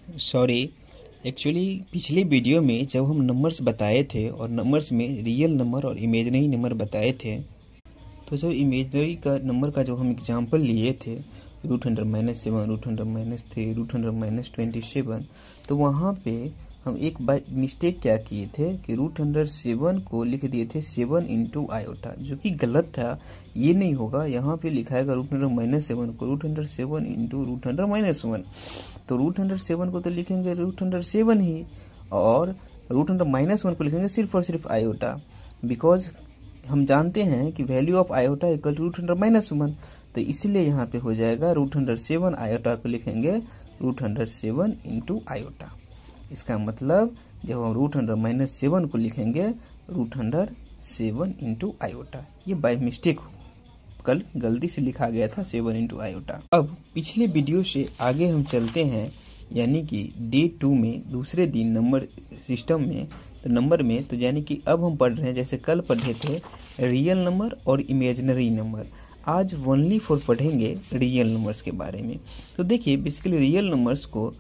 Sorry, actually पिछले video में जब हम नंबर्स बताए थे और नंबर्स में रियल नंबर और इमेजिनरी नंबर बताए थे, तो जब इमेजिनरी का नंबर का जो हम एग्जांपल लिए थे √100-7, √100-3, √100-27, तो वहाँ पे हम एक बाय मिस्टेक क्या किए थे कि √107 को लिख दिए थे 7 इंटू आयोटा, जो कि गलत था। ये नहीं होगा, यहाँ पे लिखाएगा √100-7 को √107 इंटू √100-1, तो √107 को तो लिखेंगे √107 ही, और √100-1 को लिखेंगे सिर्फ और सिर्फ आयोटा, बिकॉज हम जानते हैं कि value of iota equal to √100-1, तो इसलिए यहाँ पे हो जाएगा √107 आयोटा को लिखेंगे √107 इंटू आयोटा। इसका मतलब जब हम √100-7 को लिखेंगे √107 इंटू आयोटा, ये बाय मिस्टेक कल गलती से लिखा गया था 7 इंटू आयोटा। अब पिछले वीडियो से आगे हम चलते हैं, यानी कि डे 2 में दूसरे दिन नंबर सिस्टम में, तो नंबर में, तो यानी कि अब हम पढ़ रहे हैं, जैसे कल पढ़े थे रियल नंबर और इमेजिनरी नंबर, आज ओनली फॉर पढ़ेंगे रियल नंबर्स के बारे में। तो देखिए, बेसिकली रियल नंबर्स को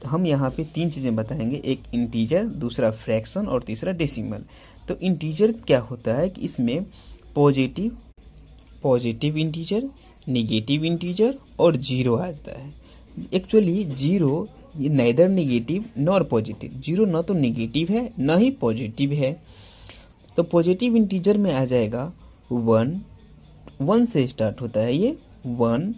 हम यहाँ पे 3 चीज़ें बताएंगे, एक इंटीजर, दूसरा फ्रैक्शन और तीसरा डेसिमल। तो इंटीजर क्या होता है कि इसमें पॉजिटिव इंटीजर, निगेटिव इंटीजर और जीरो आ जाता है। एक्चुअली जीरो ये neither negative nor positive, zero ना तो निगेटिव है ना ही पॉजिटिव है। तो पॉजिटिव इंटीजर में आ जाएगा 1 से स्टार्ट होता है ये, 1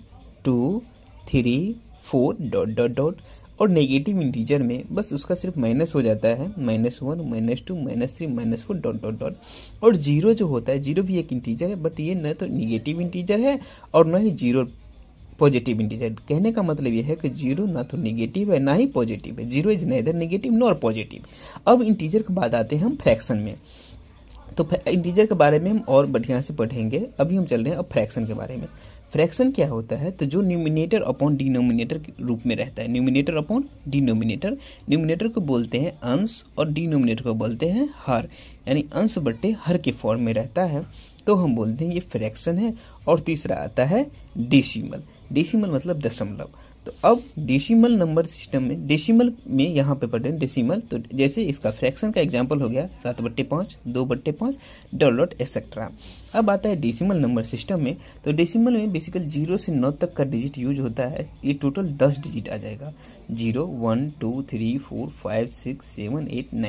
2 3 4 डॉट डॉट डॉट, और नेगेटिव इंटीजर में बस उसका सिर्फ माइनस हो जाता है, -1 -2 -3 -4 डॉट डॉट डॉट। और जीरो जो होता है, जीरो भी एक इंटीजर है, बट ये न तो निगेटिव इंटीजर है और न ही जीरो पॉजिटिव इंटीजर। कहने का मतलब ये है कि जीरो ना तो निगेटिव है ना ही पॉजिटिव है, zero is nether negative nor positive. अब इंटीजर के बाद आते हैं हम फ्रैक्शन में, तो इंटीजर के बारे में हम और बढ़िया से पढ़ेंगे। अभी हम चल रहे हैं अब फ्रैक्शन के बारे में। फ्रैक्शन क्या होता है, तो जो न्यूमिनेटर अपॉन डिनोमिनेटर के रूप में रहता है, न्यूमिनेटर अपॉन डिनोमिनेटर, न्यूमिनेटर को बोलते हैं अंश और डिनोमिनेटर को बोलते हैं हर, यानी अंश बट्टे हर के फॉर्म में रहता है, तो हम बोलते हैं ये फ्रैक्शन है। और तीसरा आता है डेसिमल, डेसिमल मतलब दशमलव। तो अब डेसिमल नंबर सिस्टम में, डेसिमल में यहाँ पे पढ़े डेसिमल, तो जैसे इसका फ्रैक्शन का एग्जांपल हो गया 7/5, 2/5 डॉट एक्सेट्रा। अब आता है डेसिमल नंबर सिस्टम में, तो डेसिमल में बेसिकली 0 से 9 तक का डिजिट यूज होता है। ये टोटल 10 डिजिट आ जाएगा, 0 1 2 3 4 5 6 7 8 9।